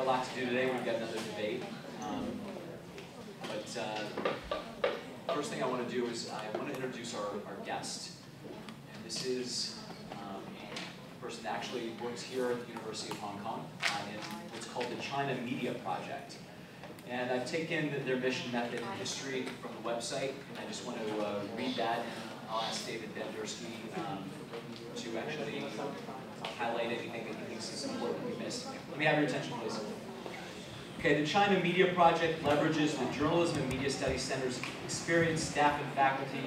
got a lot to do today. We've got another debate. First thing I want to do is I want to introduce our guest. And this is a person that actually works here at the University of Hong Kong in what's called the China Media Project. And I've taken their mission, method, and history from the website, and I just want to read that, and I'll ask David Bandurski to actually highlight anything that he thinks is important we missed. Let me have your attention, please. Okay, the China Media Project leverages the Journalism and Media Studies Center's experienced staff and faculty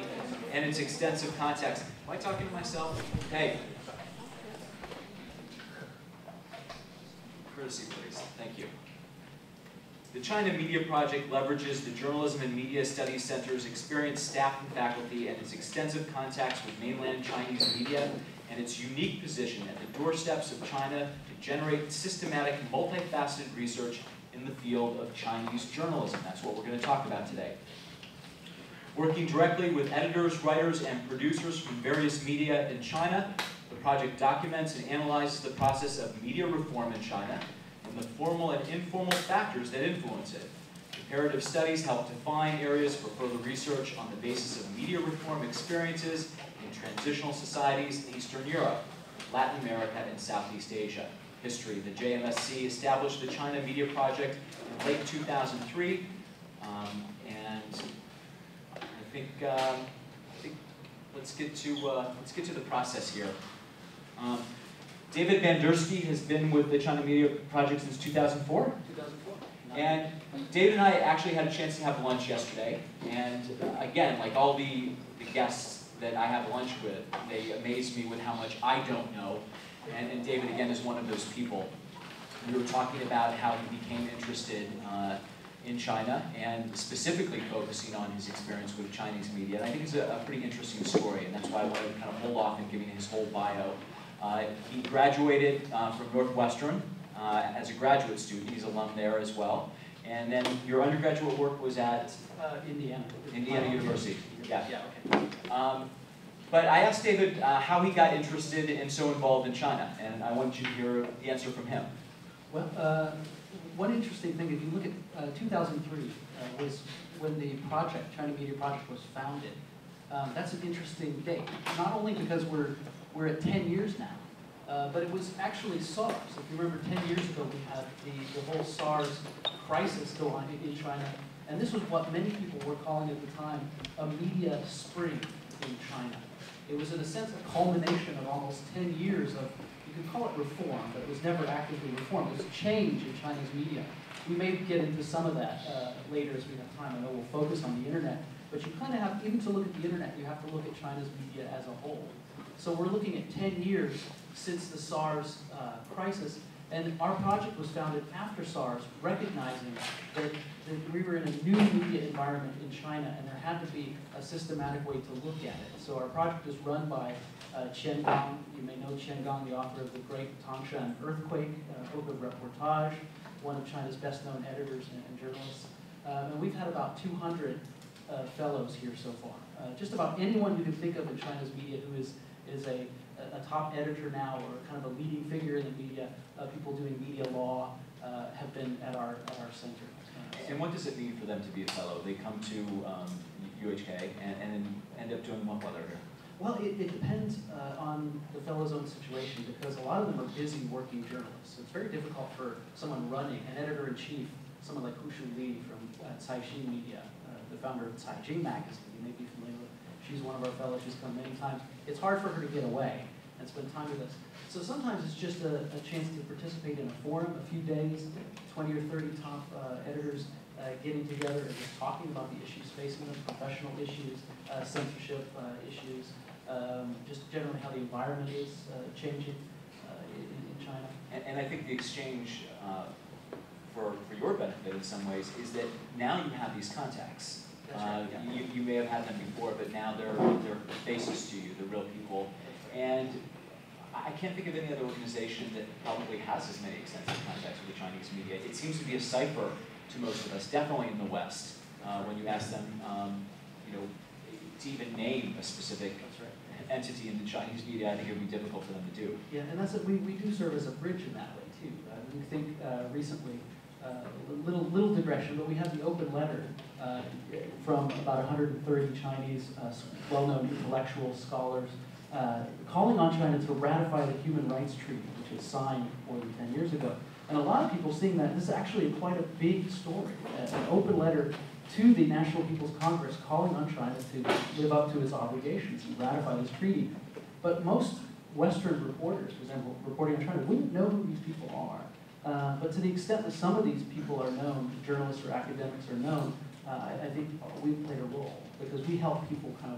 and its extensive contacts. Am I talking to myself? Hey. Courtesy, please. Thank you. The China Media Project leverages the Journalism and Media Studies Center's experienced staff and faculty and its extensive contacts with mainland Chinese media and its unique position at the doorsteps of China to generate systematic, multifaceted research in the field of Chinese journalism. That's what we're going to talk about today. Working directly with editors, writers, and producers from various media in China, the project documents and analyzes the process of media reform in China and the formal and informal factors that influence it. Comparative studies help define areas for further research on the basis of media reform experiences in transitional societies in Eastern Europe, Latin America, and Southeast Asia. History. The JMSC established the China Media Project in late 2003, and I think let's get to the process here. David Bandurski has been with the China Media Project since 2004. 2004. And David and I actually had a chance to have lunch yesterday, and again, like all the guests that I have lunch with, they amaze me with how much I don't know. And David, again, is one of those people. We were talking about how he became interested in China and specifically focusing on his experience with Chinese media. And I think it's a pretty interesting story, and that's why I wanted to kind of hold off in giving his whole bio. He graduated from Northwestern as a graduate student. He's an alum there as well. And then your undergraduate work was at? Indiana University. Yeah. Okay. But I asked David how he got interested and so involved in China, and I want you to hear the answer from him. Well, one interesting thing, if you look at 2003, was when the project, China Media Project, was founded. That's an interesting date, not only because we're at 10 years now, but it was actually SARS. If you remember, 10 years ago, we had the whole SARS crisis go on in China, and this was what many people were calling at the time a media spring in China. It was, in a sense, a culmination of almost 10 years of, you could call it reform, but it was never actively reform. It was change in Chinese media. We may get into some of that later as we have time. I know we'll focus on the internet, but you kind of have, even to look at the internet, you have to look at China's media as a whole. So we're looking at 10 years since the SARS crisis, and our project was founded after SARS, recognizing that we were in a new media environment in China, and there had to be a systematic way to look at it. So our project is run by Chen Gang. You may know Chen Gang, the author of the great Tangshan Earthquake, book of reportage, one of China's best-known editors and journalists. And we've had about 200 fellows here so far. Just about anyone you can think of in China's media who is a top editor now, or kind of a leading figure in the media, people doing media law, have been at our center. And what does it mean for them to be a fellow? They come to UHK and then end up doing what while they're here? Well, it depends on the fellow's own situation, because a lot of them are busy working journalists. So it's very difficult for someone running, an editor-in-chief, someone like Hu Li from Caixin Media, the founder of Caixin magazine. You may be familiar with. She's one of our fellows. She's come many times. It's hard for her to get away and spend time with us. So sometimes it's just a chance to participate in a forum, a few days, 20 or 30 top editors getting together and just talking about the issues facing them, professional issues, censorship issues, just generally how the environment is changing in China. And I think the exchange, for your benefit in some ways, is that now you have these contacts. Right, yeah. You may have had them before, but now they're faces to you, they're real people. And I can't think of any other organization that probably has as many extensive contacts with the Chinese media. It seems to be a cipher to most of us, definitely in the West. When you ask them, to even name a specific entity in the Chinese media, I think it would be difficult for them to do. Yeah, and that's we do serve as a bridge in that way too. We think recently, little digression, but we have the open letter from about 130 Chinese well-known intellectual scholars calling on China to ratify the Human Rights Treaty, which was signed more than 10 years ago. And a lot of people seeing that this is actually quite a big story, an open letter to the National People's Congress calling on China to live up to its obligations and ratify this treaty. But most Western reporters, for example, reporting on China, wouldn't know who these people are. But to the extent that some of these people are known, journalists or academics are known, I think we played a role because we help people kind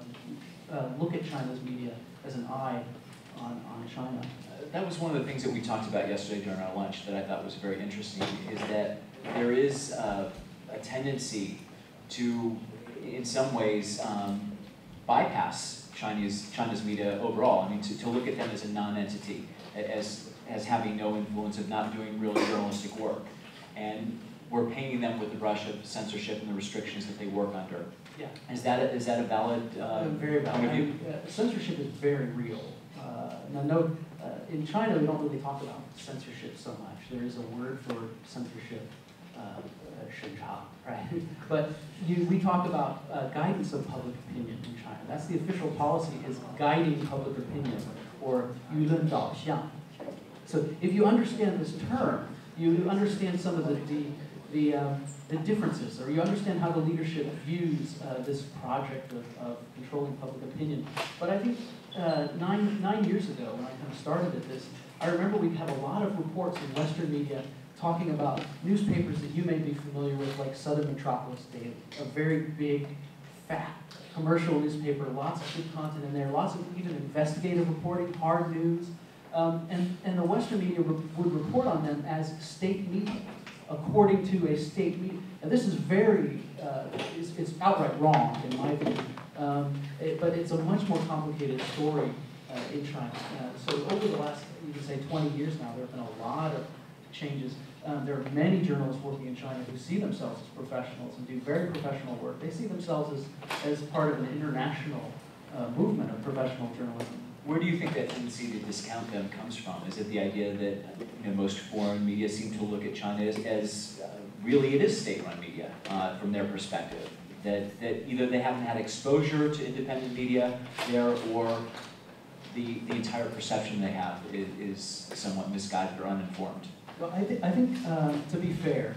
of look at China's media as an eye on China. That was one of the things that we talked about yesterday during our lunch that I thought was very interesting, is that there is a tendency to, in some ways, bypass China's media overall. I mean, to look at them as a non-entity, as having no influence, of not doing real journalistic work. And we're painting them with the brush of censorship and the restrictions that they work under. Yeah. Is that a valid very valid. point of view? Censorship is very real. Now, note, in China, we don't really talk about censorship so much. There is a word for censorship, 审查, right? But we talk about guidance of public opinion in China. That's the official policy, is guiding public opinion, or 舆论导向. So if you understand this term, you understand some of the differences, or you understand how the leadership views this project of controlling public opinion. But I think 9 years ago, when I kind of started at this, I remember we'd have a lot of reports in Western media talking about newspapers that you may be familiar with, like Southern Metropolis Daily, a very big, fat, commercial newspaper, lots of good content in there, lots of even investigative reporting, hard news. And the Western media would report on them as state media, according to a state media. And this is very, it's outright wrong, in my view. But it's a much more complicated story in China. So over the last, you could say, 20 years now, there have been a lot of changes. There are many journalists working in China who see themselves as professionals and do very professional work. They see themselves as part of an international movement of professional journalism. Where do you think that tendency to discount them comes from? Is it the idea that most foreign media seem to look at China as really it is state-run media from their perspective? That either they haven't had exposure to independent media there, or the entire perception they have is somewhat misguided or uninformed? Well, I think to be fair,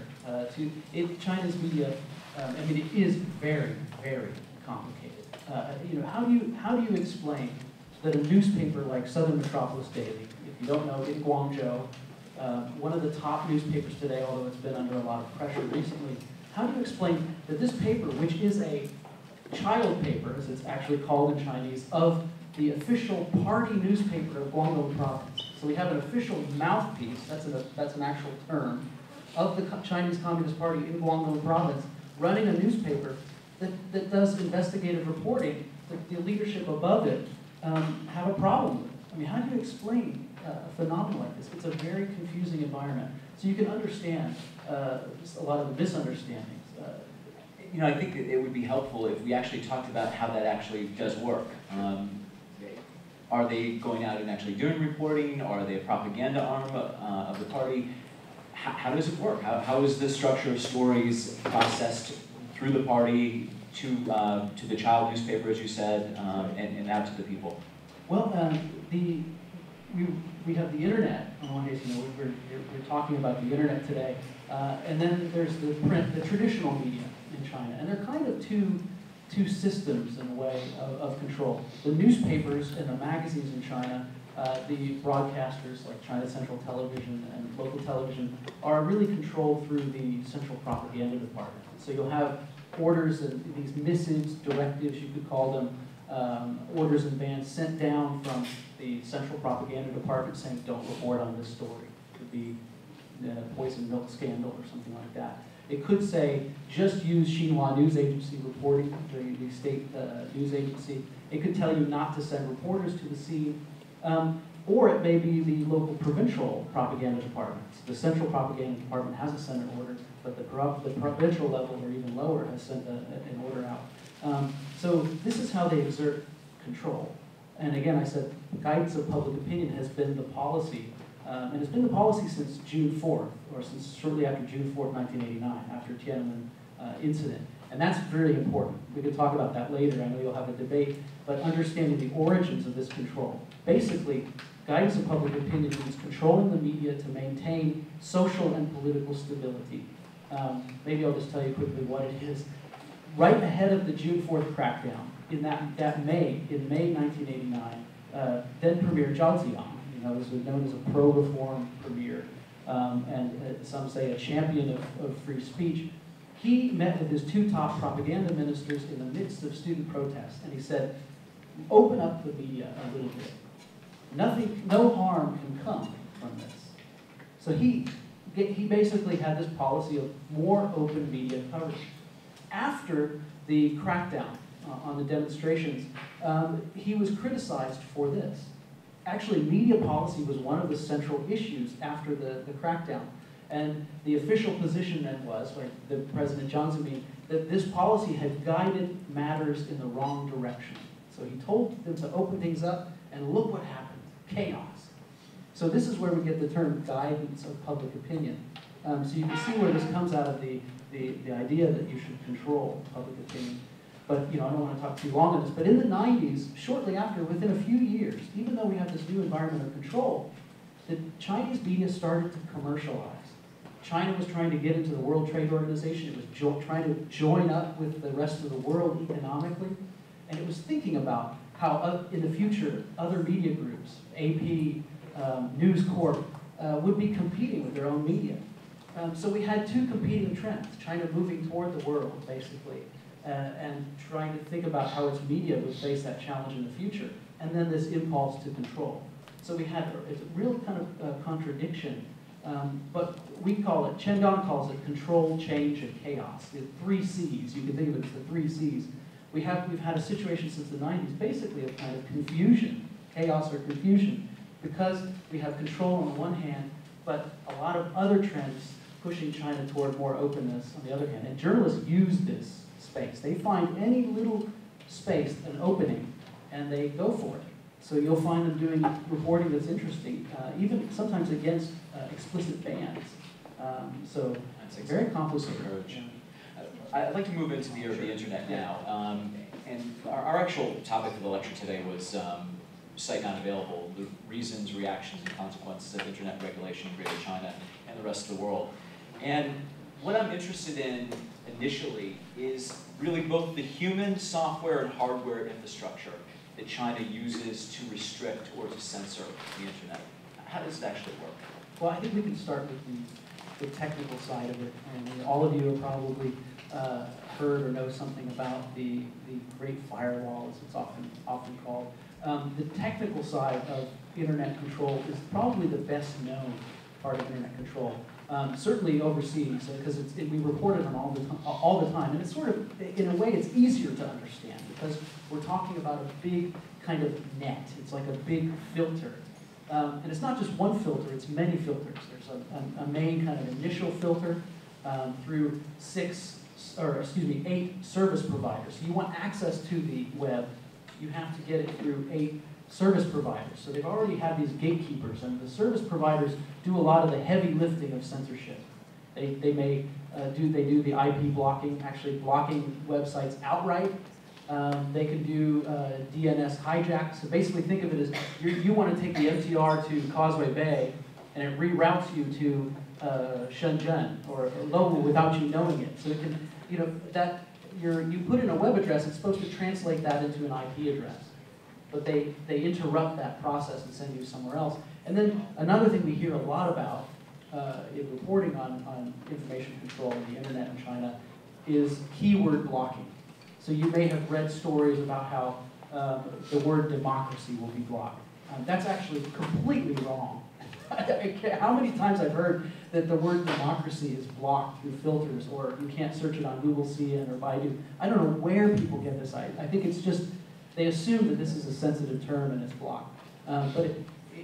China's media, I mean, it is very, very complicated. How do you explain that a newspaper like Southern Metropolis Daily, if you don't know, in Guangzhou, one of the top newspapers today, although it's been under a lot of pressure recently, how do you explain that this paper, which is a child paper, as it's actually called in Chinese, of the official party newspaper of Guangdong province? So we have an official mouthpiece, that's an actual term, of the Chinese Communist Party in Guangdong province, running a newspaper that does investigative reporting that the leadership above it have a problem with. I mean, how do you explain a phenomenon like this? It's a very confusing environment. So you can understand just a lot of the misunderstandings. I think it would be helpful if we actually talked about how that actually does work. Are they going out and actually doing reporting? Are they a propaganda arm of the party? How does it work? How is the structure of stories processed through the party to the child newspaper, as you said, and out to the people? Well, we have the internet on one hand. We're talking about the internet today, and then there's the print, the traditional media in China, and they're kind of two systems in a way of control. The newspapers and the magazines in China, the broadcasters like China Central Television and local television, are really controlled through the Central Propaganda Department. So you'll have orders and these missives, directives, you could call them, orders and bans sent down from the Central Propaganda Department saying, don't report on this story. It could be the poison milk scandal or something like that. It could say, just use Xinhua News Agency reporting, the state news agency. It could tell you not to send reporters to the scene. Or it may be the local provincial propaganda departments. The Central Propaganda Department has a Senate order, but the provincial level, or even lower, has sent an order out. So this is how they exert control. And again, I said, guidance of public opinion has been the policy And it's been the policy since June 4th, or since shortly after June 4th, 1989, after Tiananmen incident. And that's very important. We could talk about that later. I know you'll have a debate, but understanding the origins of this control. Basically, guidance of public opinion means controlling the media to maintain social and political stability. Maybe I'll just tell you quickly what it is. Right ahead of the June 4th crackdown, in May 1989, then Premier Zhao Ziyang, this was known as a pro-reform premier, and some say a champion of free speech. He met with his two top propaganda ministers in the midst of student protests, and he said, open up the media a little bit. No harm can come from this. So he basically had this policy of more open media coverage. After the crackdown on the demonstrations, he was criticized for this. Actually, media policy was one of the central issues after the crackdown. And the official position then was, like the President Jiang Zemin, that this policy had guided matters in the wrong direction. So he told them to open things up, and look what happened, chaos. So this is where we get the term guidance of public opinion. So you can see where this comes out of the idea that you should control public opinion. But I don't want to talk too long on this, but in the 90s, shortly after, within a few years, even though we have this new environment of control, the Chinese media started to commercialize. China was trying to get into the World Trade Organization. It was trying to join up with the rest of the world economically. And it was thinking about how in the future, other media groups, AP, News Corp, would be competing with their own media. So we had two competing trends, China moving toward the world, basically, and trying to think about how its media would face that challenge in the future, and then this impulse to control. So we had a real kind of contradiction, but we call it, Chen Dong calls it control, change, and chaos. The three C's, you can think of it as the three C's. We've had a situation since the 90s, basically of kind of confusion, chaos or confusion, because we have control on the one hand, but a lot of other trends pushing China toward more openness on the other hand. And journalists use this space. They find any little space, an opening, and they go for it. So you'll find them doing reporting that's interesting, even sometimes against explicit bans. So it's a very complicated approach. I'd like to move into the era of the internet now. And our actual topic for the lecture today was Site Not Available, the reasons, reactions, and consequences of internet regulation in Greater China and the rest of the world. And what I'm interested in initially is really both the human software and hardware infrastructure that China uses to restrict or to censor the internet. How does it actually work? Well, I think we can start with the technical side of it. And all of you have probably heard or know something about the Great Firewall, as it's often called. The technical side of internet control is probably the best known part of internet control. Certainly overseas, because we report it on all the time, and it's sort of, in a way, it's easier to understand because we're talking about a big kind of net. It's like a big filter, and it's not just one filter; it's many filters. There's a main kind of initial filter through 8 service providers. So you want access to the web, you have to get it through 8 service providers. So they've already had these gatekeepers, and the service providers do a lot of the heavy lifting of censorship. They do the IP blocking, actually blocking websites outright. They can do DNS hijack. So basically think of it as you want to take the MTR to Causeway Bay, and it reroutes you to Shenzhen or Lowell without you knowing it. So it can, you put in a web address, it's supposed to translate that into an IP address. But they interrupt that process and send you somewhere else. And then another thing we hear a lot about in reporting on information control and the internet in China is keyword blocking. So you may have read stories about how the word democracy will be blocked. That's actually completely wrong. How many times I've heard that the word democracy is blocked through filters, or you can't search it on Google CNN or Baidu. I don't know where people get this. I think it's just, they assume that this is a sensitive term and it's blocked. But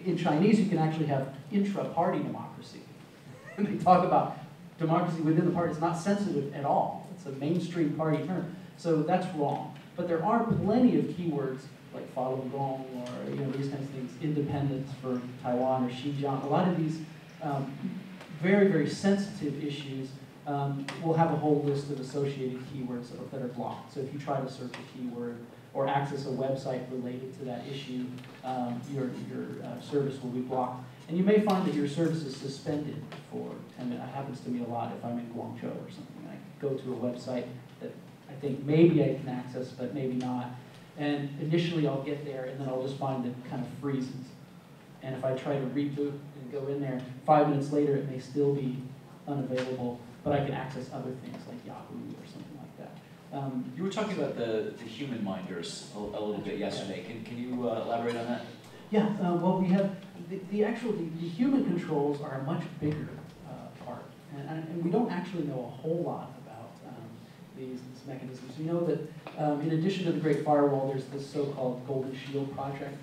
in Chinese, you can actually have intra-party democracy. And they talk about democracy within the party. It's not sensitive at all. It's a mainstream party term. So that's wrong. But there are plenty of keywords like Falun Gong or these kinds of things, independence for Taiwan or Xinjiang. A lot of these very, very sensitive issues will have a whole list of associated keywords that are blocked. So if you try to search a keyword or access a website related to that issue, your service will be blocked. And you may find that your service is suspended for 10 minutes. It happens to me a lot if I'm in Guangzhou or something. I go to a website that I think maybe I can access, but maybe not. And initially I'll get there, and then I'll just find that it kind of freezes. And if I try to reboot and go in there, 5 minutes later it may still be unavailable, but I can access other things like Yahoo or something like that. You were talking about the human minders a little bit yesterday. Can you elaborate on that? Yeah, well, we have the human controls are a much bigger part, and we don't actually know a whole lot about these mechanisms. We know that in addition to the Great Firewall, there's this so-called Golden Shield project.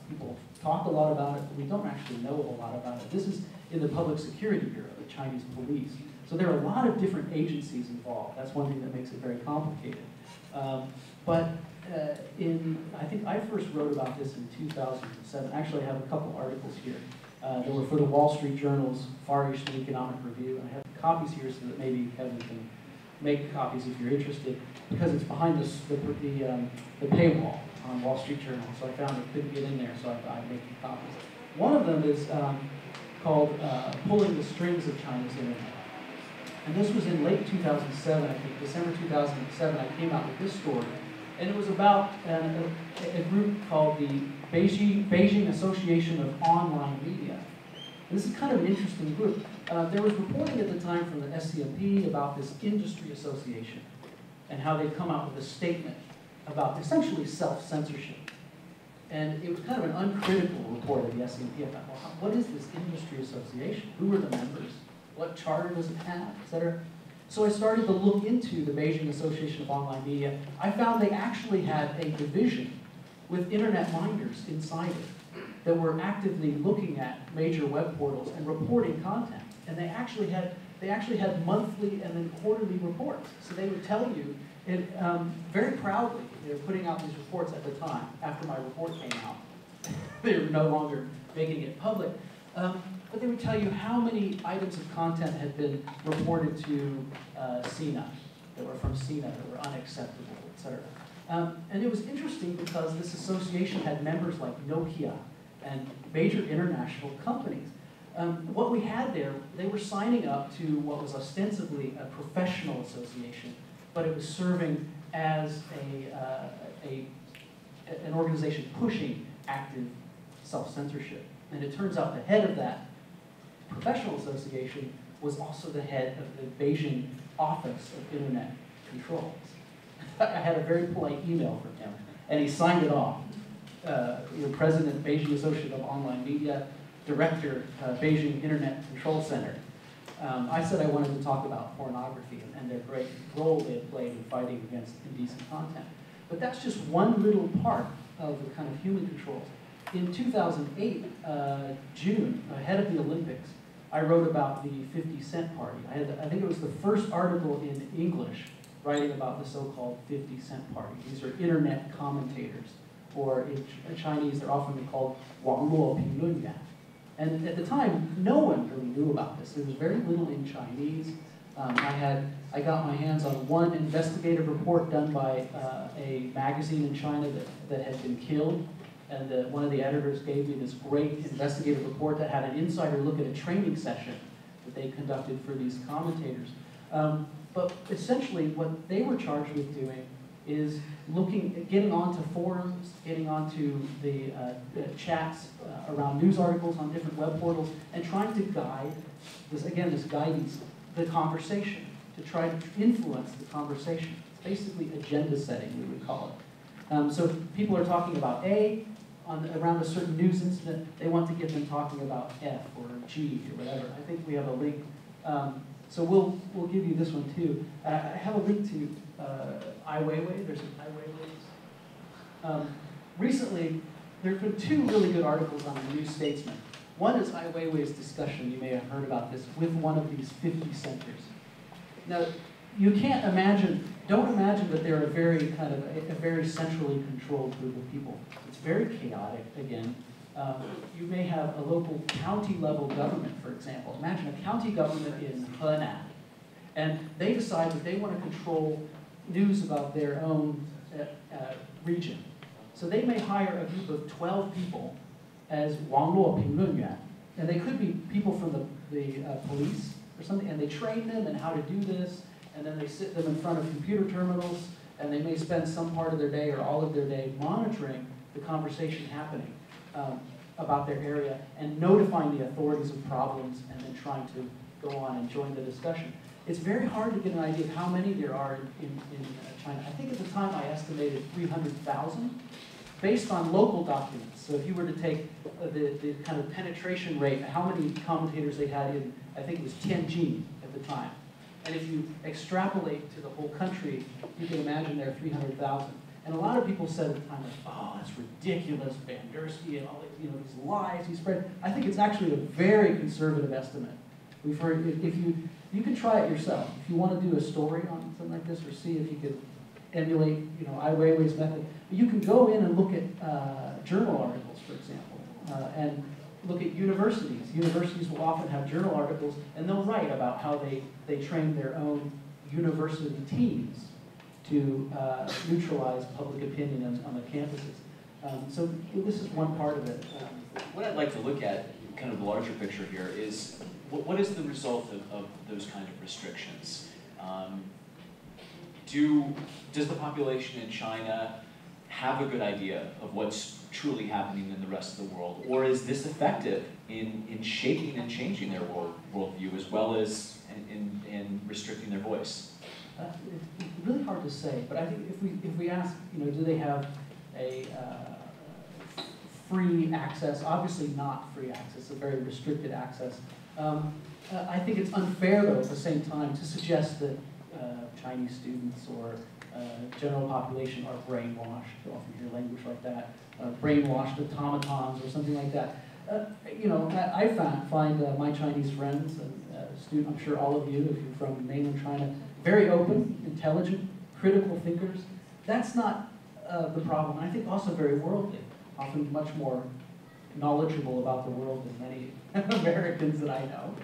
People talk a lot about it, but we don't actually know a whole lot about it. This is in the Public Security Bureau, the Chinese police. So there are a lot of different agencies involved. That's one thing that makes it very complicated. I think I first wrote about this in 2007. Actually, I have a couple articles here. They were for the Wall Street Journal's Far Eastern Economic Review, and I have copies here so that maybe Kevin can make copies if you're interested, because it's behind the paywall on Wall Street Journal. So I found I couldn't get in there, so I thought I'd make copies. One of them is called Pulling the Strings of China's Internet. And this was in late 2007, I think, December 2007, I came out with this story. And it was about a group called the Beijing Association of Online Media. And this is kind of an interesting group. There was reporting at the time from the SCMP about this industry association and how they'd come out with a statement about essentially self-censorship. And it was kind of an uncritical report of the SCMP. I thought, well, what is this industry association? Who are the members? What charter does it have, et cetera? So I started to look into the Beijing Association of Online Media. I found they actually had a division with internet minders inside it that were actively looking at major web portals and reporting content. And they actually had monthly and then quarterly reports. So they would tell you, very proudly, they were putting out these reports at the time. After my report came out, they were no longer making it public. But they would tell you how many items of content had been reported to CINA, that were from CINA, that were unacceptable, et cetera. And it was interesting because this association had members like Nokia and major international companies. What we had there, they were signing up to what was ostensibly a professional association, but it was serving as an organization pushing active self-censorship. And it turns out the head of that professional association was also the head of the Beijing Office of Internet Controls. I had a very polite email from him, and he signed it off. President, Beijing Association of Online Media, Director, Beijing Internet Control Center. I said I wanted to talk about pornography and their great role they had played in fighting against indecent content. But that's just one little part of the kind of human controls. In 2008, June, ahead of the Olympics, I wrote about the 50 Cent Party. I think it was the first article in English writing about the so-called 50 Cent Party. These are internet commentators, or in Chinese, they're often called 网络评论员. And at the time, no one really knew about this. There was very little in Chinese. I got my hands on one investigative report done by a magazine in China that had been killed. And one of the editors gave me this great investigative report that had an insider look at a training session that they conducted for these commentators. But essentially, what they were charged with doing is getting onto forums, getting onto the chats around news articles on different web portals, and trying to guide, this guidance, the conversation, to try to influence the conversation. It's basically agenda setting, we would call it. So if people are talking about A, around a certain news incident, they want to get them talking about F or G or whatever. I think we have a link. So we'll give you this one too. I have a link to Ai Weiwei. There's some Ai Weiweis. Recently, there have been two really good articles on the New Statesman. One is Ai Weiwei's discussion, you may have heard about this, with one of these 50 centers. Now, you can't imagine, don't imagine that they're a very kind of, a very centrally controlled group of people. It's very chaotic, again. You may have a local county level government, for example. Imagine a county government in Henan, and they decide that they want to control news about their own region. So they may hire a group of 12 people as 网络评论员, and they could be people from the police or something, and they train them in how to do this, and then they sit them in front of computer terminals, and they may spend some part of their day or all of their day monitoring the conversation happening about their area and notifying the authorities of problems and then trying to go on and join the discussion. It's very hard to get an idea of how many there are in China. I think at the time I estimated 300,000 based on local documents. So if you were to take the kind of penetration rate, how many commentators they had in, I think it was Tianjin at the time. And if you extrapolate to the whole country, you can imagine there are 300,000. And a lot of people said at the time, oh, that's ridiculous, Bandurski and all these lies he spread. I think it's actually a very conservative estimate. We've heard, if you can try it yourself. If you want to do a story on something like this, or see if you could emulate, Ai Weiwei's method, you can go in and look at journal articles, for example, and look at universities. Universities will often have journal articles, and they'll write about how they train their own university teams to neutralize public opinion on the campuses. So this is one part of it. What I'd like to look at, kind of the larger picture here, is what is the result of those kind of restrictions? Does the population in China have a good idea of what's truly happening in the rest of the world? Or is this effective in shaping and changing their worldview as well as in restricting their voice? It's really hard to say, but I think if we ask, do they have a free access? Obviously not free access, a very restricted access. I think it's unfair, though, at the same time, to suggest that Chinese students or general population are brainwashed. You often hear language like that, brainwashed automatons or something like that. I find my Chinese friends and I'm sure all of you, if you're from mainland China, very open, intelligent, critical thinkers. That's not the problem. I think also very worldly, often much more knowledgeable about the world than many Americans that I know.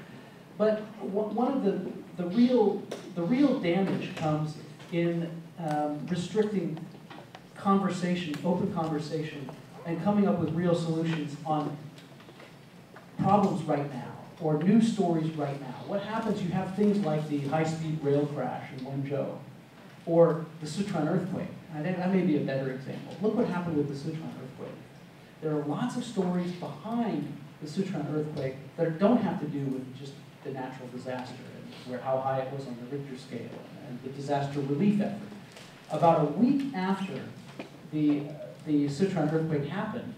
But one of the real damage comes in restricting conversation, open conversation, and coming up with real solutions on problems right now, or news stories right now. What happens, you have things like the high-speed rail crash in Wenzhou, or the Sichuan earthquake. I think that may be a better example. Look what happened with the Sichuan earthquake. There are lots of stories behind the Sichuan earthquake that don't have to do with just the natural disaster, and how high it was on the Richter scale, and the disaster relief effort. About a week after the Sichuan earthquake happened,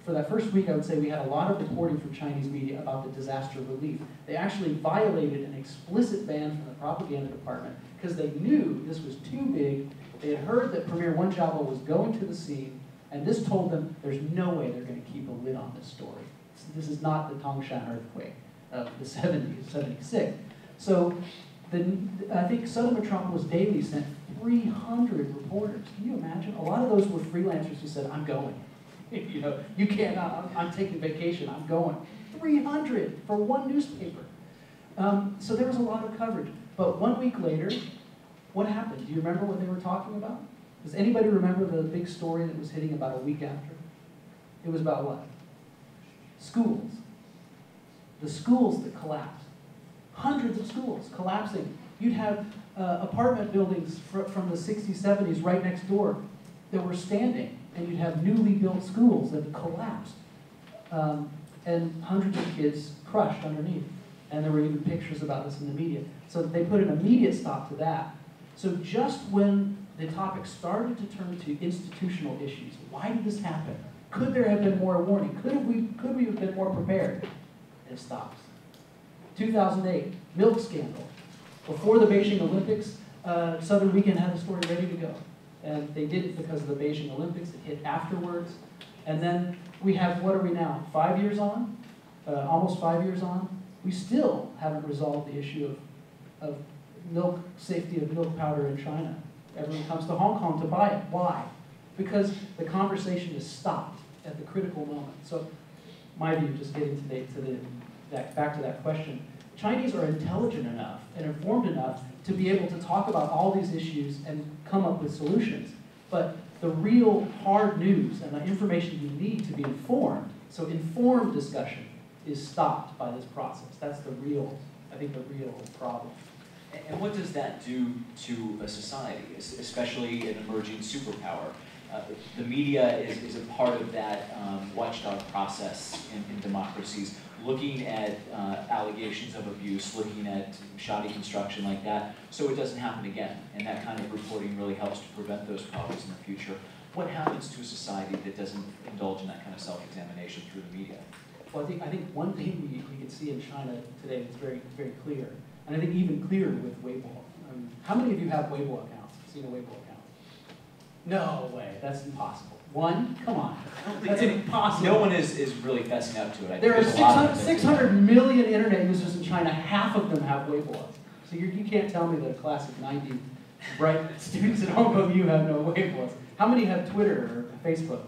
for that first week, I would say we had a lot of reporting from Chinese media about the disaster relief. They actually violated an explicit ban from the propaganda department because they knew this was too big. They had heard that Premier Wen Jiabao was going to the scene, and this told them there's no way they're going to keep a lid on this story. This is not the Tangshan earthquake of the 70s, 76. So I think Southern Metropolis Daily sent 300 reporters. Can you imagine? A lot of those were freelancers who said, I'm going. You can't, I'm taking vacation, I'm going. 300 for one newspaper. So there was a lot of coverage. But 1 week later, what happened? Do you remember what they were talking about? Does anybody remember the big story that was hitting about a week after? It was about what? Schools. The schools that collapsed. Hundreds of schools collapsing. You'd have apartment buildings from the 60s, 70s right next door that were standing, and you'd have newly built schools that collapsed. And hundreds of kids crushed underneath. And there were even pictures about this in the media. So they put an immediate stop to that. So just when the topic started to turn to institutional issues, why did this happen? Could there have been more warning? Could we have been more prepared? It stops. 2008, milk scandal. Before the Beijing Olympics, Southern Weekend had the story ready to go. And they did it because of the Beijing Olympics. It hit afterwards. And then we have, what are we now, 5 years on? Almost 5 years on? We still haven't resolved the issue of milk, safety of milk powder in China. Everyone comes to Hong Kong to buy it. Why? Because the conversation is stopped at the critical moment. So my view, just getting back to that question, Chinese are intelligent enough and informed enough to be able to talk about all these issues and come up with solutions. But the real hard news and the information you need to be informed, so informed discussion, is stopped by this process. That's the real, I think, the real problem. And what does that do to a society, especially an emerging superpower? The media is a part of that watchdog process in democracies, looking at allegations of abuse, looking at shoddy construction like that, so it doesn't happen again. And that kind of reporting really helps to prevent those problems in the future. What happens to a society that doesn't indulge in that kind of self-examination through the media? Well, I think one thing we can see in China today is very, very clear, and I think even clearer with Weibo. How many of you have Weibo accounts? Seen a Weibo account? No way, that's impossible. One? Come on. That's impossible. No one is really fessing up to it. There are 600 million internet users in China. Half of them have Weibo. So you can't tell me that a class of 90 bright students at Hong Kong, you have no Weibo. How many have Twitter or Facebook?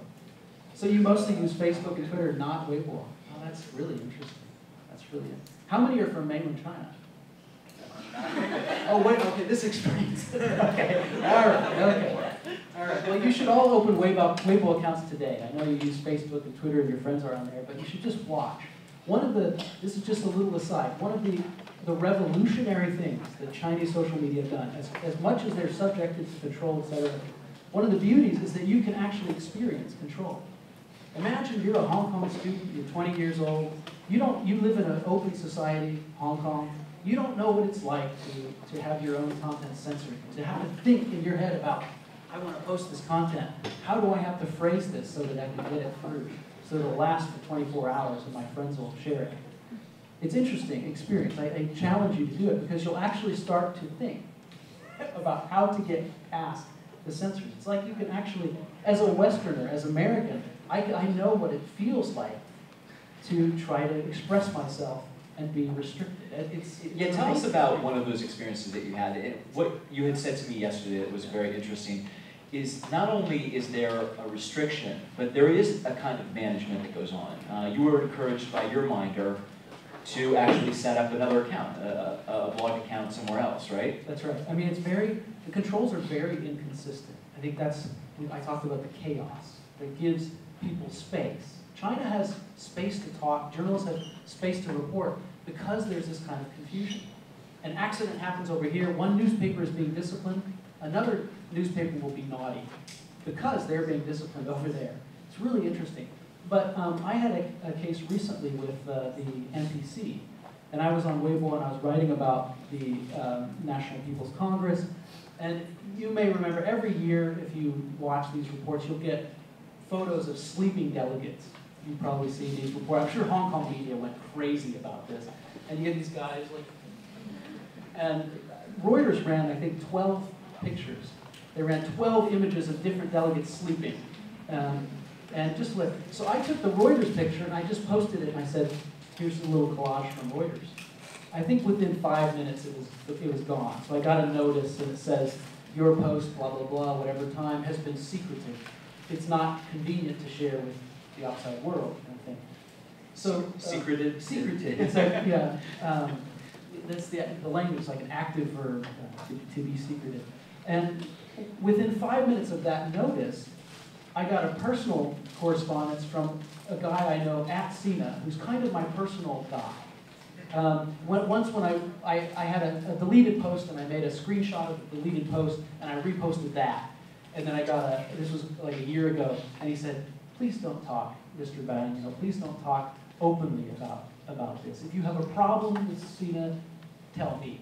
So you mostly use Facebook and Twitter, not Weibo. Oh, that's really interesting. That's really interesting. How many are from mainland China? Oh, wait, okay, this explains. Okay, all right, okay. All right, well, you should all open Weibo accounts today. I know you use Facebook and Twitter and your friends are on there, but you should just watch. This is just a little aside, one of the revolutionary things that Chinese social media have done, as much as they're subjected to control, etc., one of the beauties is that you can actually experience control. Imagine you're a Hong Kong student, you're 20 years old, you live in an open society, Hong Kong, you don't know what it's like to have your own content censored, to have to think in your head about, I want to post this content, how do I have to phrase this so that I can get it through, so it'll last for 24 hours and my friends will share it. It's interesting experience. I challenge you to do it because you'll actually start to think about how to get past the censorship. It's like you can actually, as a Westerner, as American, I know what it feels like to try to express myself and be restricted. Yeah, tell us about one of those experiences that you had. What you had said to me yesterday that was very interesting is not only is there a restriction, but there is a kind of management that goes on. You were encouraged by your minder to actually set up another account, a blog account somewhere else, right? That's right. I mean, the controls are very inconsistent. I think I talked about the chaos that gives people space. China has space to talk, journalists have space to report because there's this kind of confusion. An accident happens over here, one newspaper is being disciplined, another newspaper will be naughty because they're being disciplined over there. It's really interesting. But I had a case recently with the NPC, and I was on Weibo and I was writing about the National People's Congress, and you may remember every year if you watch these reports, you'll get photos of sleeping delegates. You've probably seen these reports. I'm sure Hong Kong media went crazy about this. And you get these guys like, and Reuters ran, I think, 12 pictures. They ran 12 images of different delegates sleeping. And just like, so I took the Reuters picture and I just posted it and I said, here's a little collage from Reuters. I think within 5 minutes it was gone. So I got a notice and it says, your post, blah, blah, blah, whatever time, has been secreted. It's not convenient to share with the outside world, kind of thing. So secreted. Secreted. It's like, yeah. That's the language, like an active verb, to be secreted. And within 5 minutes of that notice, I got a personal correspondence from a guy I know at Sina, who's kind of my personal guy. Once when I had a deleted post and I made a screenshot of the deleted post and I reposted that. And then I got this was like a year ago, and he said, please don't talk, Mr. Bang, please don't talk openly about this. If you have a problem with Sina, tell me,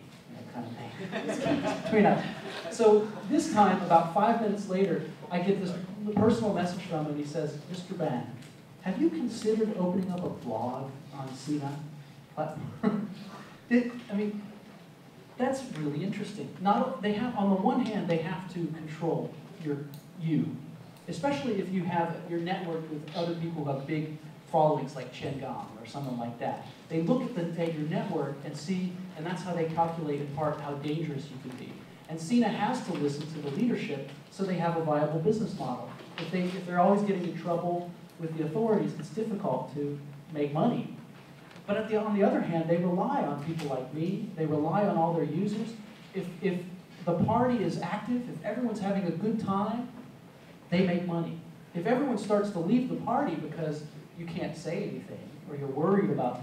kind of thing. Between us. So this time, about 5 minutes later, I get this personal message from him, and he says, Mr. Bang, have you considered opening up a blog on Sina platform? I mean, that's really interesting. On the one hand, they have to control you, especially if you have you're networked with other people who have big followings like Chen Gong or someone like that. They look at your network and see, and that's how they calculate in part how dangerous you can be. And Sina has to listen to the leadership so they have a viable business model. If they're always getting in trouble with the authorities, it's difficult to make money. But on the other hand, they rely on people like me. They rely on all their users. If the party is active, if everyone's having a good time, they make money. If everyone starts to leave the party because you can't say anything, or you're worried about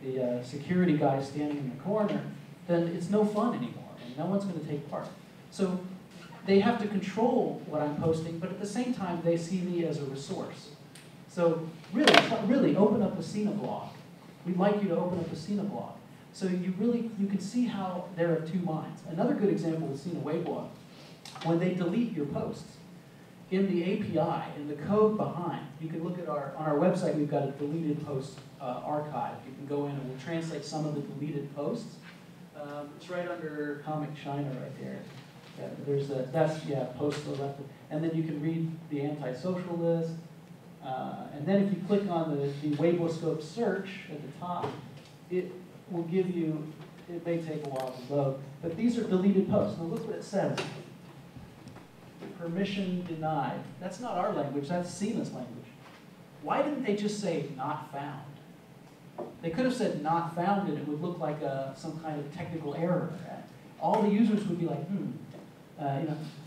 the security guy standing in the corner, then it's no fun anymore, and no one's going to take part. So they have to control what I'm posting, but at the same time, they see me as a resource. So really open up a Sina blog. We'd like you to open up a Sina blog. So you can see how they're of two minds. Another good example is Sina Weibo. When they delete your posts, in the API, in the code behind, you can look at on our website, we've got a deleted post archive. You can go in and we'll translate some of the deleted posts. It's right under Comic China right there. Yeah, post to the left. And then you can read the antisocial list. And then if you click on the Weiboscope search at the top, it will give you, it may take a while to load, but these are deleted posts. Now look what it says. Permission denied. That's not our language, that's Sina's language. Why didn't they just say not found? They could have said not found and it would look like some kind of technical error. All the users would be like,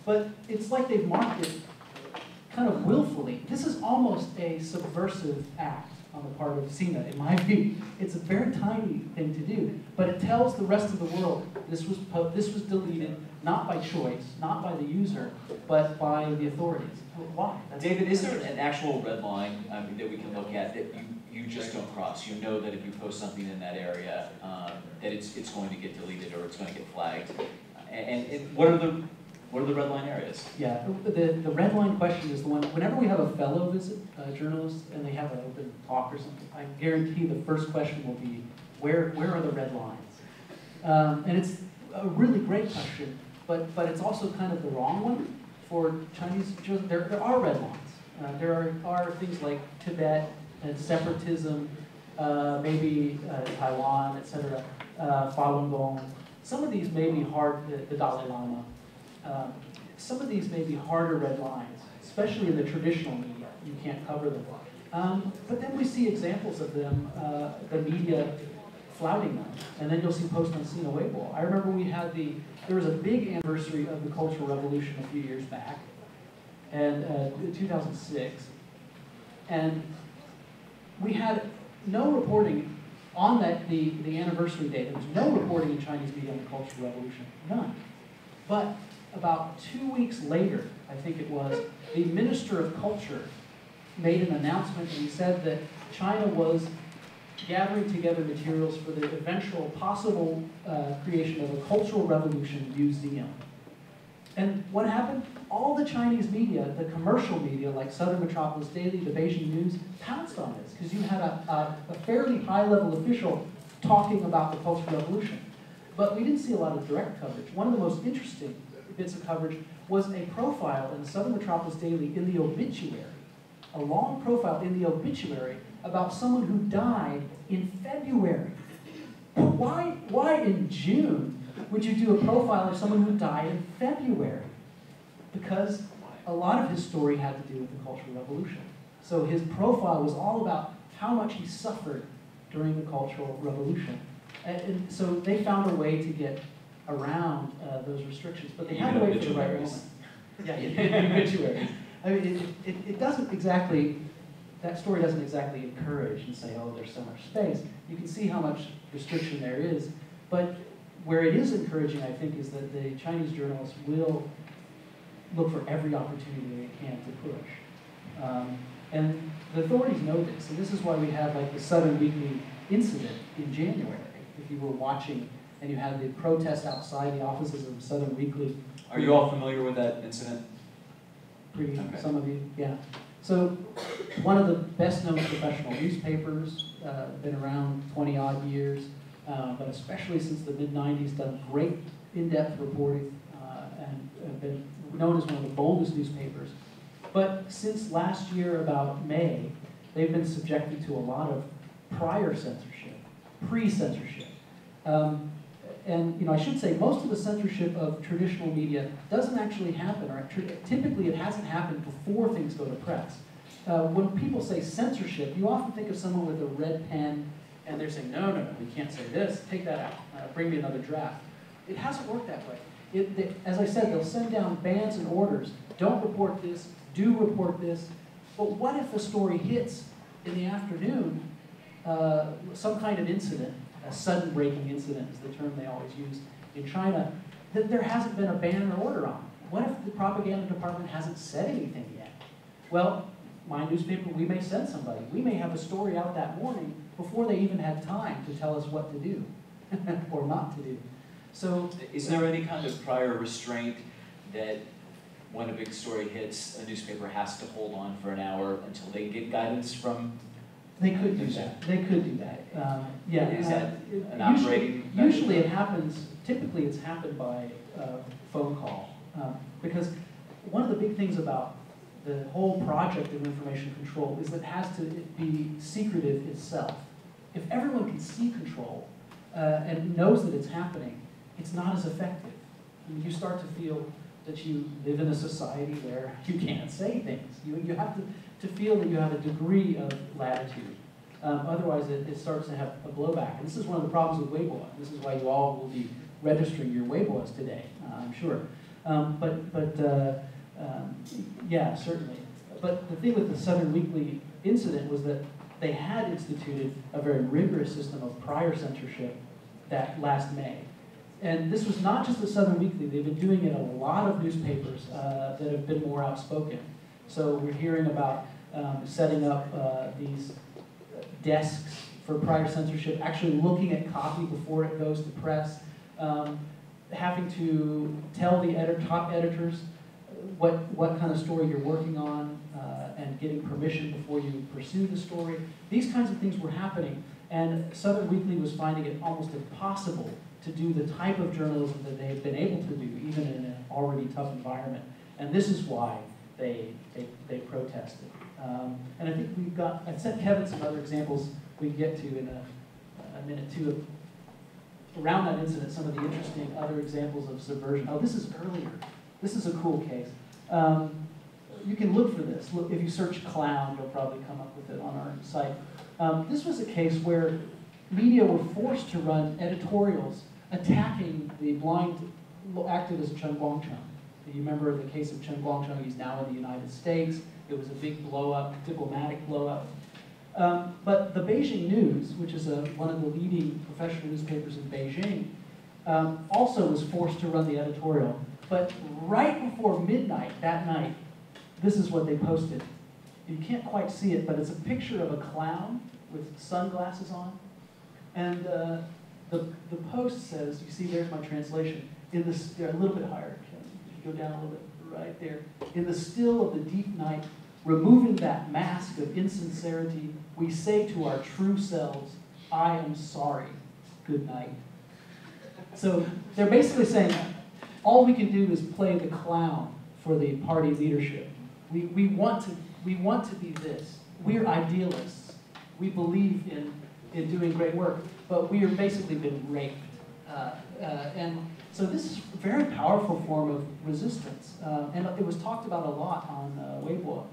But it's like they've marked it kind of willfully. This is almost a subversive act on the part of Sina, in my view. It's a very tiny thing to do, but it tells the rest of the world this was deleted not by choice, not by the user, but by the authorities. Why? David, is there an actual red line that we can look at that you just don't cross? You know that if you post something in that area, that it's going to get deleted or it's going to get flagged. And what are the red line areas? Yeah, the red line question is the one, whenever we have a fellow visit, a journalist, and they have an open talk or something, I guarantee the first question will be, where are the red lines? And it's a really great question, but it's also kind of the wrong one for Chinese journalists. There are red lines. There are things like Tibet and separatism, maybe Taiwan, etc., Falun Gong. Some of these may be hard, the Dalai Lama. Some of these may be harder red lines, especially in the traditional media. You can't cover them. But then we see examples of them, the media flouting them. And then you'll see posts on Sina Weibo. I remember there was a big anniversary of the Cultural Revolution a few years back, and 2006. And we had no reporting on the anniversary date. There was no reporting in Chinese media on the Cultural Revolution. None. But about 2 weeks later, I think it was, the Minister of Culture made an announcement and he said that China was gathering together materials for the eventual possible creation of a Cultural Revolution museum. And what happened? All the Chinese media, the commercial media like Southern Metropolis Daily, the Beijing News, pounced on this because you had a fairly high-level official talking about the Cultural Revolution. But we didn't see a lot of direct coverage. One of the most interesting bits of coverage was a profile in the Southern Metropolis Daily in the obituary, a long profile in the obituary about someone who died in February. Why in June would you do a profile of someone who died in February? Because a lot of his story had to do with the Cultural Revolution. So his profile was all about how much he suffered during the Cultural Revolution. And so they found a way to get around those restrictions, but they had to wait for the right moment. Yeah, obituaries. I mean, it doesn't exactly, that story doesn't exactly encourage and say, oh, there's so much space. You can see how much restriction there is, but where it is encouraging, I think, is that the Chinese journalists will look for every opportunity they can to push. And the authorities know this, and this is why we had like the Southern Weekly incident in January. If you were watching and you had the protest outside the offices of Southern Weekly. Are you all familiar with that incident? Okay. Some of you, yeah. So one of the best-known professional newspapers, been around 20-odd years, but especially since the mid-90s, done great in-depth reporting and been known as one of the boldest newspapers. But since last year, about May, they've been subjected to a lot of prior censorship, pre-censorship. And I should say most of the censorship of traditional media doesn't actually happen, or typically it hasn't happened before things go to press. When people say censorship, you often think of someone with a red pen and they're saying, no, we can't say this, take that out, bring me another draft. It hasn't worked that way. As I said, they'll send down bans and orders, don't report this, do report this, but what if a story hits in the afternoon, some kind of incident, a sudden breaking incident is the term they always use in China, that there hasn't been a ban or order on? What if the propaganda department hasn't said anything yet? Well, my newspaper, we may send somebody. We may have a story out that morning before they even had time to tell us what to do or not to do. So, is there any kind of prior restraint that when a big story hits, a newspaper has to hold on for an hour until they get guidance from? They could do that. They could do that. Yeah. Is that an operating? Usually it happens. Typically, it's happened by phone call, because one of the big things about the whole project of information control is that it has to be secretive itself. If everyone can see control and knows that it's happening, it's not as effective. I mean, you start to feel that you live in a society where you can't say things. You have to feel that you have a degree of latitude. Otherwise, it starts to have a blowback. And this is one of the problems with Weibo. This is why you all will be registering your Weibo's today, I'm sure. Yeah, certainly. But the thing with the Southern Weekly incident was that they had instituted a very rigorous system of prior censorship that last May. And this was not just the Southern Weekly. They've been doing it in a lot of newspapers that have been more outspoken. So we're hearing about setting up these desks for prior censorship, actually looking at copy before it goes to press, having to tell the top editors what kind of story you're working on, and getting permission before you pursue the story. These kinds of things were happening, and Southern Weekly was finding it almost impossible to do the type of journalism that they had been able to do, even in an already tough environment. And this is why they protested. And I think I've sent Kevin some other examples we can get to in a minute too. Around that incident, some of the interesting other examples of subversion. Oh, this is earlier. This is a cool case. You can look for this. Look, if you search clown, you'll probably come up with it on our site. This was a case where media were forced to run editorials attacking the blind activist Chen Guangcheng. You remember the case of Chen Guangcheng? He's now in the United States. It was a big blow-up, diplomatic blow-up. But the Beijing News, which is one of the leading professional newspapers in Beijing, also was forced to run the editorial. But right before midnight that night, this is what they posted. You can't quite see it, but it's a picture of a clown with sunglasses on. And the post says, you see there's my translation, they're a little bit higher, if you go down a little bit, right there. In the still of the deep night, removing that mask of insincerity, we say to our true selves, I am sorry, good night. So they're basically saying, all we can do is play the clown for the party leadership. We want to be this. We're idealists. We believe in doing great work, but we are basically been raped. And so this is a very powerful form of resistance. And it was talked about a lot on Weibo.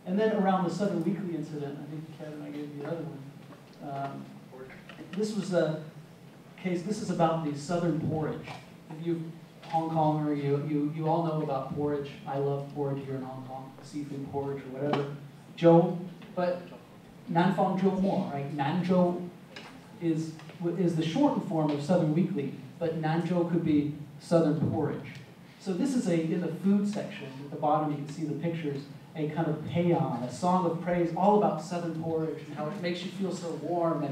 And then around the Southern Weekly incident, I think Kevin, I gave you the other one. This was a case, this is about the Southern porridge. If you Hong Konger, you all know about porridge. I love porridge here in Hong Kong, seafood porridge or whatever. Zhou, but Nanfang Zhou Mo, right? Nanzhou is the shortened form of Southern Weekly, but Nanzhou could be Southern porridge. So this is in the food section. At the bottom you can see the pictures, a kind of paean, a song of praise, all about Southern porridge and how it makes you feel so warm.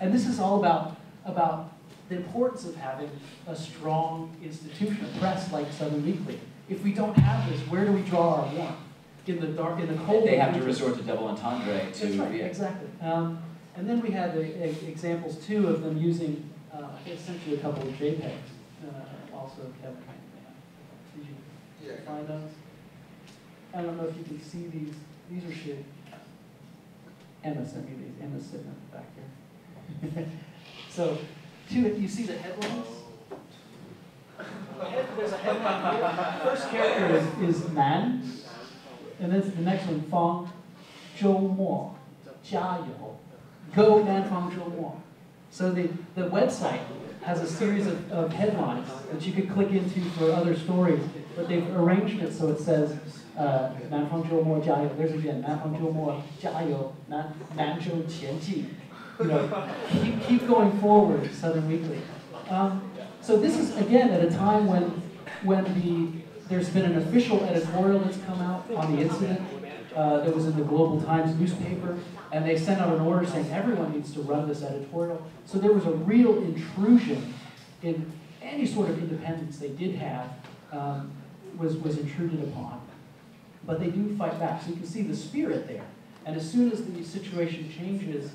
And this is all about the importance of having a strong institution, a press like Southern Weekly. If we don't have this, where do we draw our warmth? In the dark, in the cold. They have to resort to double entendre to. That's right, exactly. And then we had examples too of them using, I sent you a couple of JPEGs. Also, Kevin, did you find those? I don't know if you can see these. These are shit. Emma sent me these. Emma's sitting up back here. So, you see the headlines? There's a headline here. First character is man, and then the next one, Fang, 周末, 加油, go Nanfang 周末. So the website has a series of headlines that you could click into for other stories, but they've arranged it so it says, 南方周末加油. There's again, 南方周末加油, 南州前进. You know, keep going forward, Southern Weekly. So this is, again, at a time when there's been an official editorial that's come out on the incident. That was in the Global Times newspaper, and they sent out an order saying everyone needs to run this editorial. So there was a real intrusion in any sort of independence they did have, was intruded upon. But they do fight back, so you can see the spirit there. And as soon as the situation changes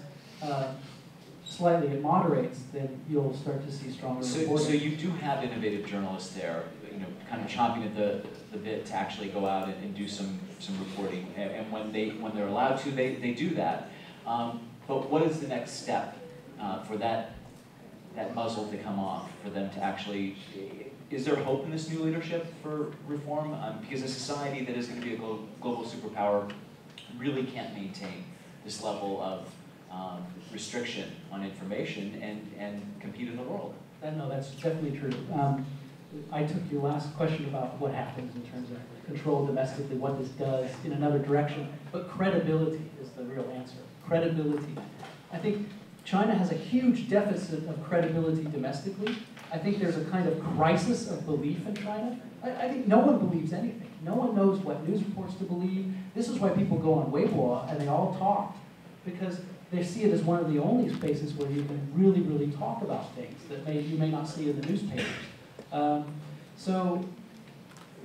slightly, it moderates, then you'll start to see stronger reporting. So you do have innovative journalists there, you know, kind of chomping at the bit to actually go out and do some reporting. And when they're allowed to, they do that. But what is the next step for that muzzle to come off, for them to actually? Is there hope in this new leadership for reform? Because a society that is going to be a global superpower really can't maintain this level of restriction on information and compete in the world. No, that's definitely true. I took your last question about what happens in terms of control domestically, what this does in another direction, but credibility is the real answer. Credibility. I think China has a huge deficit of credibility domestically. I think there's a kind of crisis of belief in China. I think no one believes anything. No one knows what news reports to believe. This is why people go on Weibo and they all talk, because they see it as one of the only spaces where you can really, really talk about things that you may not see in the newspapers. So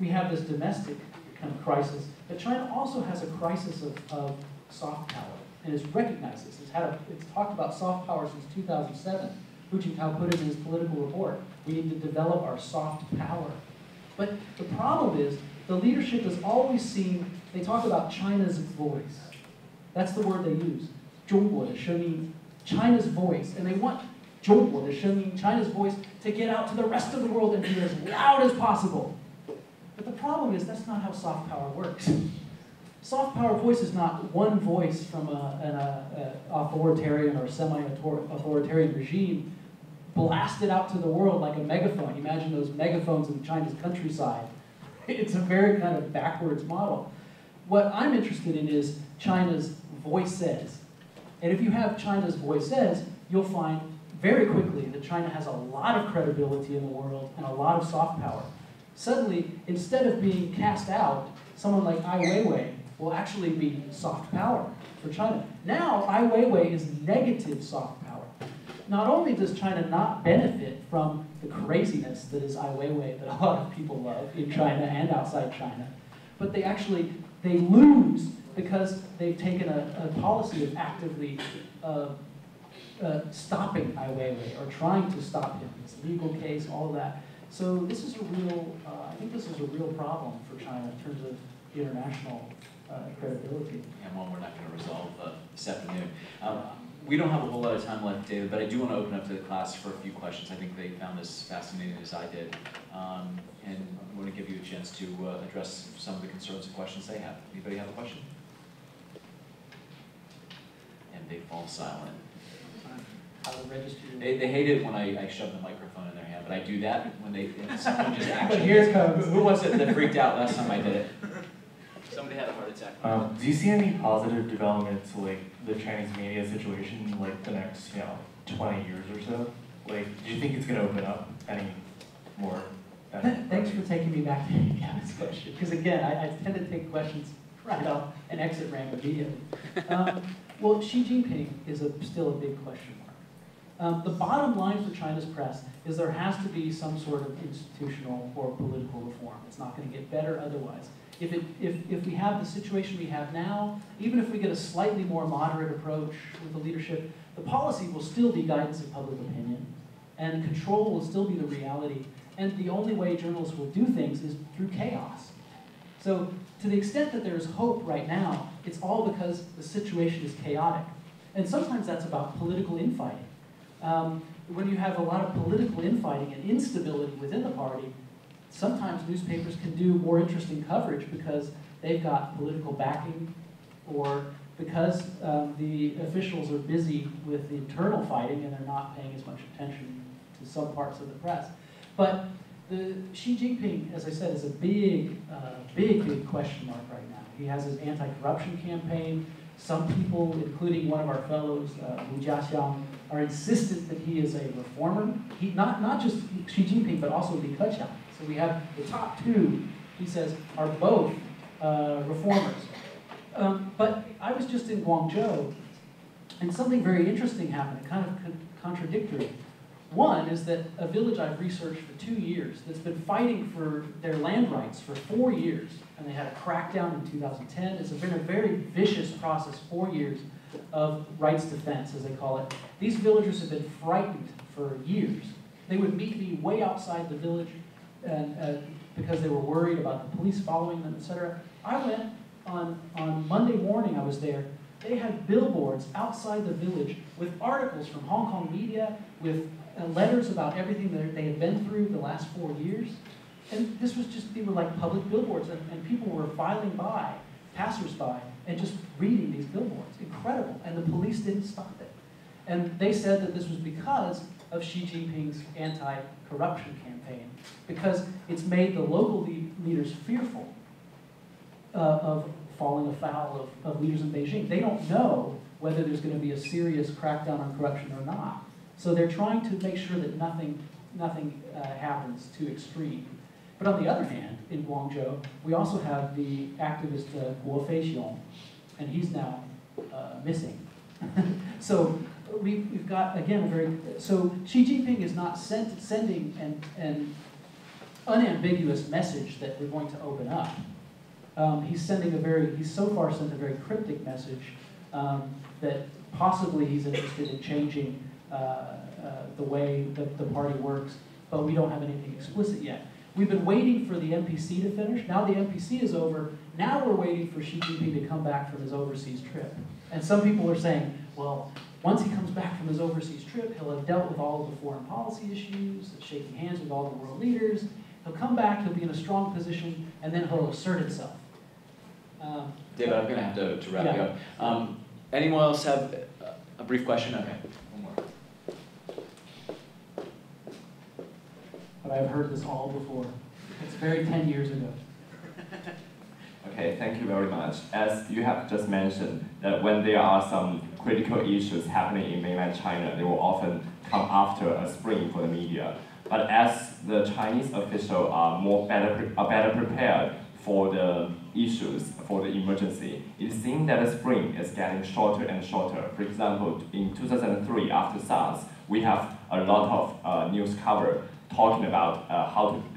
we have this domestic kind of crisis, but China also has a crisis of soft power, and it's recognized this. It's talked about soft power since 2007. Hu Jintao put it in his political report. We need to develop our soft power. But the problem is, the leadership has always seen, they talk about China's voice. That's the word they use. 中国的声音, China's voice. And they want 中国的声音, China's voice, to get out to the rest of the world and be as loud as possible. But the problem is, that's not how soft power works. Soft power voice is not one voice from an authoritarian or semi-authoritarian regime blasted out to the world like a megaphone. Imagine those megaphones in China's countryside. It's a very kind of backwards model. What I'm interested in is China's voices. And if you have China's voices, you'll find very quickly that China has a lot of credibility in the world and a lot of soft power. Suddenly, instead of being cast out, someone like Ai Weiwei will actually be soft power for China. Now, Ai Weiwei is negative soft power. Not only does China not benefit from the craziness that is Ai Weiwei that a lot of people love in China and outside China, but they lose because they've taken a policy of actively stopping Ai Weiwei or trying to stop him. It's a legal case, all of that. So this is a real, I think this is a real problem for China in terms of international credibility. And one we're not going to resolve this afternoon. We don't have a whole lot of time left, David, but I do want to open up to the class for a few questions. I think they found this fascinating as I did. And I want to give you a chance to address some of the concerns and questions they have. Anybody have a question? And they fall silent. They hate it when I shove the microphone in their hand, but I do that when someone just actually. But here it comes. Who was it that freaked out last time I did it? Somebody had a heart attack. Do you see any positive development to like the Chinese media situation in like the next 20 years or so? Like, do you think it's going to open up any more? Thanks for taking me back to Kevin's question, because again, I tend to take questions right off and exit ramp immediately. Well, Xi Jinping is still a big question mark. The bottom line for China's press is there has to be some sort of institutional or political reform. It's not going to get better otherwise. If we have the situation we have now, even if we get a slightly more moderate approach with the leadership, the policy will still be guidance of public opinion, and control will still be the reality, and the only way journalists will do things is through chaos. So to the extent that there is hope right now, it's all because the situation is chaotic. And sometimes that's about political infighting. When you have a lot of political infighting and instability within the party, sometimes newspapers can do more interesting coverage because they've got political backing, or because the officials are busy with the internal fighting and they're not paying as much attention to some parts of the press. But Xi Jinping, as I said, is a big question mark right now. He has his anti-corruption campaign. Some people, including one of our fellows, Wu Jiaxiang, are insistent that he is a reformer. Not just Xi Jinping, but also Li Keqiang. So we have the top two, he says, are both reformers. But I was just in Guangzhou, and something very interesting happened, kind of contradictory. One is that a village I've researched for 2 years that's been fighting for their land rights for 4 years, and they had a crackdown in 2010. It's been a very vicious process, 4 years of rights defense, as they call it. These villagers have been frightened for years. They would meet me way outside the village and, because they were worried about the police following them, etc. I went on Monday morning, I was there. They had billboards outside the village with articles from Hong Kong media, with letters about everything that they had been through the last 4 years. And this was just, they were like public billboards, and people were filing by, passers-by, and just reading these billboards. Incredible. And the police didn't stop it. And they said that this was because of Xi Jinping's anti-corruption campaign, because it's made the local leaders fearful of falling afoul of leaders in Beijing. They don't know whether there's going to be a serious crackdown on corruption or not. So they're trying to make sure that nothing happens too extreme. But on the other hand, in Guangzhou, we also have the activist Guo Feixiong, and he's now missing. So we've got, again, so Xi Jinping is not sending an unambiguous message that we're going to open up. He's so far sent a very cryptic message that possibly he's interested in changing the way that the party works, but we don't have anything explicit yet. We've been waiting for the NPC to finish. Now the NPC is over. Now we're waiting for Xi Jinping to come back from his overseas trip. And some people are saying, well, once he comes back from his overseas trip, he'll have dealt with all of the foreign policy issues, shaking hands with all the world leaders. He'll come back, he'll be in a strong position, and then he'll assert himself. David, I'm going to have to wrap you up. Anyone else have a brief question? Okay, one more. But I've heard this all before. It's very 10 years ago. Okay, thank you very much. As you have just mentioned, that when there are some critical issues happening in mainland China, they will often come after a spring for the media. But as the Chinese officials are better prepared for the issues, for the emergency, it seems that the spring is getting shorter and shorter. For example, in 2003, after SARS, we have a lot of news cover talking about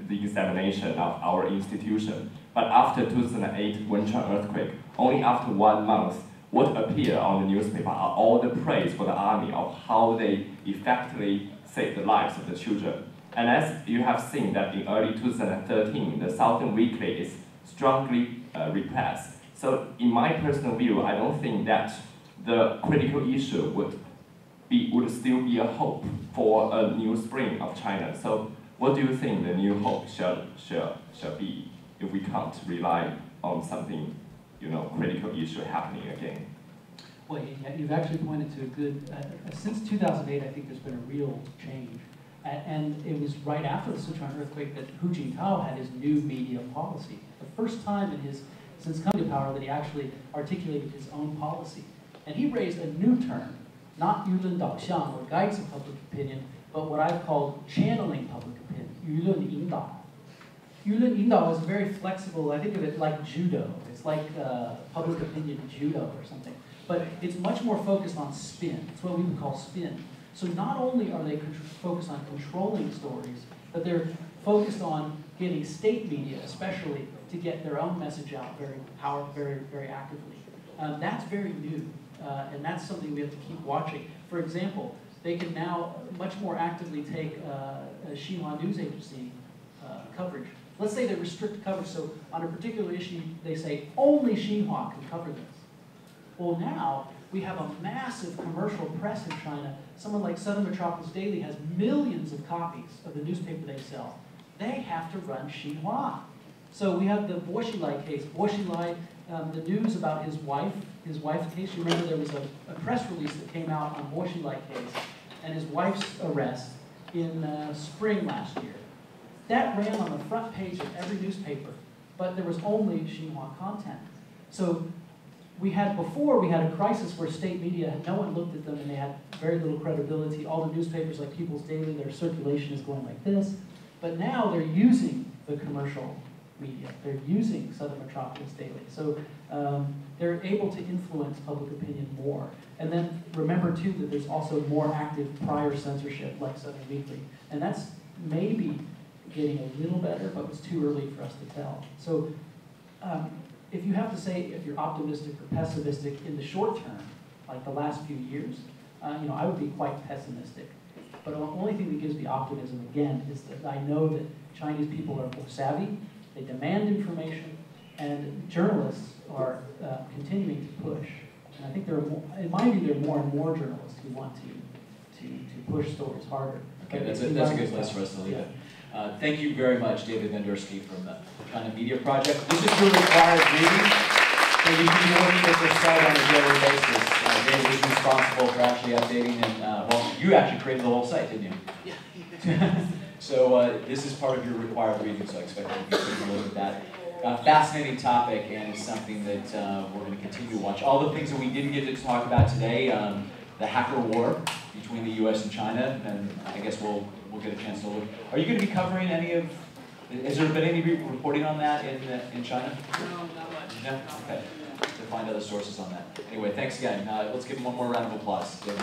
the examination of our institution. But after 2008 Wenchuan earthquake, only after 1 month, what appeared on the newspaper are all the praise for the army of how they effectively saved the lives of the children. And as you have seen that in early 2013, the Southern Weekly is strongly repressed. So in my personal view, I don't think that the critical issue would still be a hope for a new spring of China. So what do you think the new hope shall be if we can't rely on something, critical issue happening again? Well, you've actually pointed to a good, since 2008, I think there's been a real change. And it was right after the Sichuan earthquake that Hu Jintao had his new media policy. The first time since coming to power that he actually articulated his own policy. And he raised a new term, not 舆论导向, or guides of public opinion, but what I've called channeling public opinion, 舆论引导. 舆论引导is very flexible. I think of it like judo. It's like public opinion judo or something. But it's much more focused on spin. It's what we would call spin. So not only are they focused on controlling stories, but they're focused on getting state media, especially, to get their own message out very, very actively. That's very new, and that's something we have to keep watching. For example, they can now much more actively take a Xinhua news agency coverage. Let's say they restrict coverage, so on a particular issue, they say only Xinhua can cover this. Well, now we have a massive commercial press in China. Someone like Southern Metropolis Daily has millions of copies of the newspaper they sell. They have to run Xinhua. So we have the Bo Xilai case. Bo Xilai, the news about his wife's case. You remember there was a press release that came out on Bo Xilai case and his wife's arrest in spring last year. That ran on the front page of every newspaper, but there was only Xinhua content. So before we had a crisis where state media, no one looked at them and they had very little credibility. All the newspapers like People's Daily, their circulation is going like this. But now they're using the commercial media. They're using Southern Metropolis Daily. So they're able to influence public opinion more. And then remember too that there's also more active prior censorship like Southern Weekly. And that's maybe getting a little better, but it's too early for us to tell. So if you have to say if you're optimistic or pessimistic in the short term, like the last few years, I would be quite pessimistic. But the only thing that gives me optimism, again, is that I know that Chinese people are more savvy, they demand information, and journalists are continuing to push. And I think there are more, in my view, there are more and more journalists who want to push stories harder. Okay, that's a good place for us to leave it. Thank you very much, David Bandurski from the China Media Project. This is your required reading, so you can be working with your site on a daily basis. David is responsible for actually updating and, well, you actually created the whole site, didn't you? Yeah. So this is part of your required reading, so I expect you to be taking a look at that. Fascinating topic, and it's something that we're going to continue to watch. All the things that we didn't get to talk about today, the hacker war between the U.S. and China, and I guess we'll get a chance to look. Are you going to be covering any of? Has there been any reporting on that in China? No, not much. No. Okay. To find other sources on that. Anyway, thanks again. Let's give them one more round of applause. Okay.